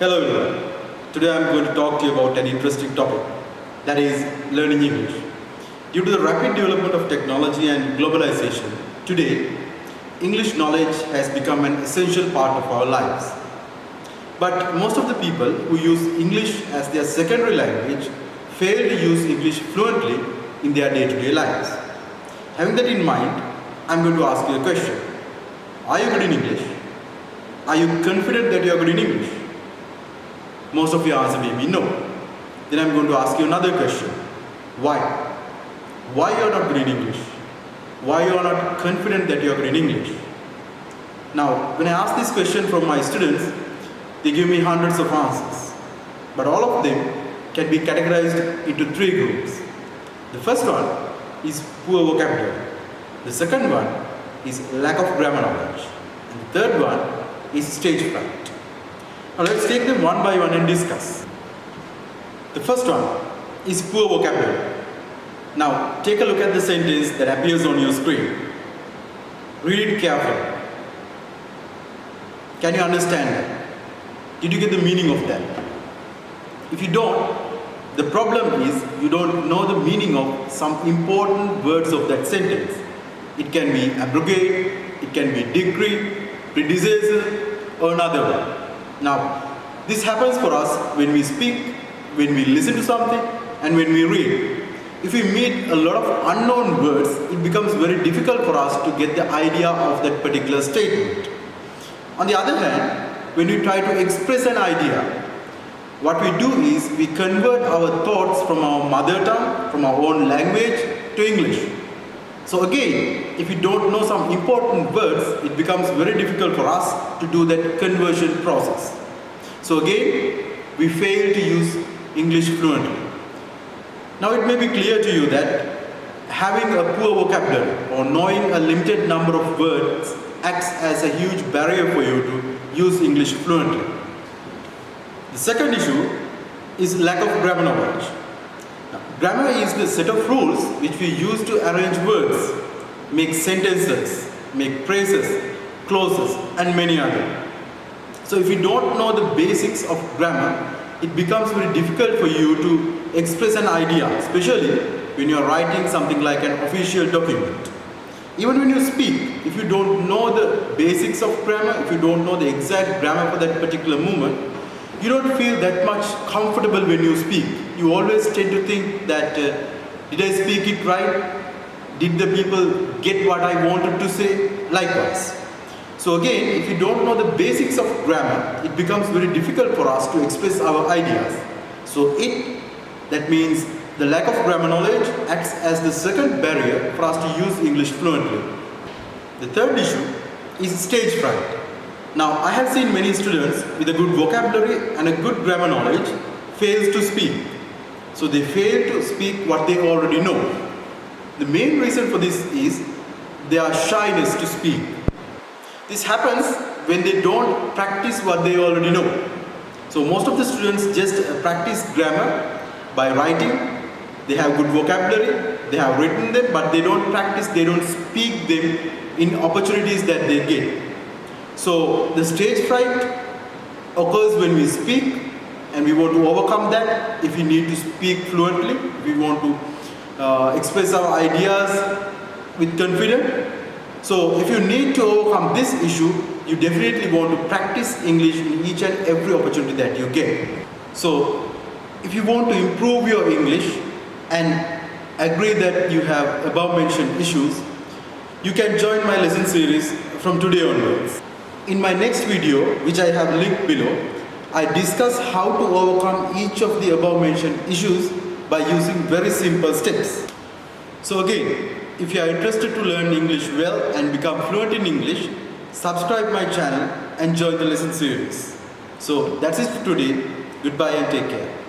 Hello everyone. Today I am going to talk to you about an interesting topic, that is learning English. Due to the rapid development of technology and globalization, today English knowledge has become an essential part of our lives. But most of the people who use English as their secondary language fail to use English fluently in their day-to-day lives. Having that in mind, I am going to ask you a question. Are you good in English? Are you confident that you are good in English? Most of your answer may be no. Then I'm going to ask you another question. Why? Why you are not good in English? Why you are not confident that you are good in English? Now, when I ask this question from my students, they give me hundreds of answers. But all of them can be categorized into three groups. The first one is poor vocabulary. The second one is lack of grammar knowledge. And the third one is stage fright. Now let's take them one by one and discuss. The first one is poor vocabulary. Now take a look at the sentence that appears on your screen. Read it carefully. Can you understand that? Did you get the meaning of that? If you don't, the problem is you don't know the meaning of some important words of that sentence. It can be abrogate, it can be decree, predecessor, or another one. Now, this happens for us when we speak, when we listen to something, and when we read. If we meet a lot of unknown words, it becomes very difficult for us to get the idea of that particular statement. On the other hand, when we try to express an idea, what we do is we convert our thoughts from our mother tongue, from our own language, to English. So again, if we don't know some important words, it becomes very difficult for us to do that conversion process. So again, we fail to use English fluently. Now it may be clear to you that having a poor vocabulary or knowing a limited number of words acts as a huge barrier for you to use English fluently. The second issue is lack of grammar knowledge. Grammar is the set of rules which we use to arrange words, make sentences, make phrases, clauses, and many others. So if you don't know the basics of grammar, it becomes very difficult for you to express an idea, especially when you are writing something like an official document. Even when you speak, if you don't know the basics of grammar, if you don't know the exact grammar for that particular moment, you don't feel that much comfortable when you speak. You always tend to think that, did I speak it right? Did the people get what I wanted to say? Likewise. So again, if you don't know the basics of grammar, it becomes very difficult for us to express our ideas. So that means the lack of grammar knowledge acts as the second barrier for us to use English fluently. The third issue is stage fright. Now, I have seen many students with a good vocabulary and a good grammar knowledge fails to speak. So they fail to speak what they already know. The main reason for this is their shyness to speak. This happens when they don't practice what they already know. So most of the students just practice grammar by writing. They have good vocabulary, they have written them, but they don't practice, they don't speak them in opportunities that they get. So the stage fright occurs when we speak, and we want to overcome that. If we need to speak fluently, we want to express our ideas with confidence. So if you need to overcome this issue, you definitely want to practice English in each and every opportunity that you get. So if you want to improve your English and agree that you have above mentioned issues, you can join my lesson series from today onwards. In my next video, which I have linked below, I discuss how to overcome each of the above mentioned issues by using very simple steps. So again, if you are interested to learn English well and become fluent in English, subscribe my channel and join the lesson series. So that's it for today. Goodbye and take care.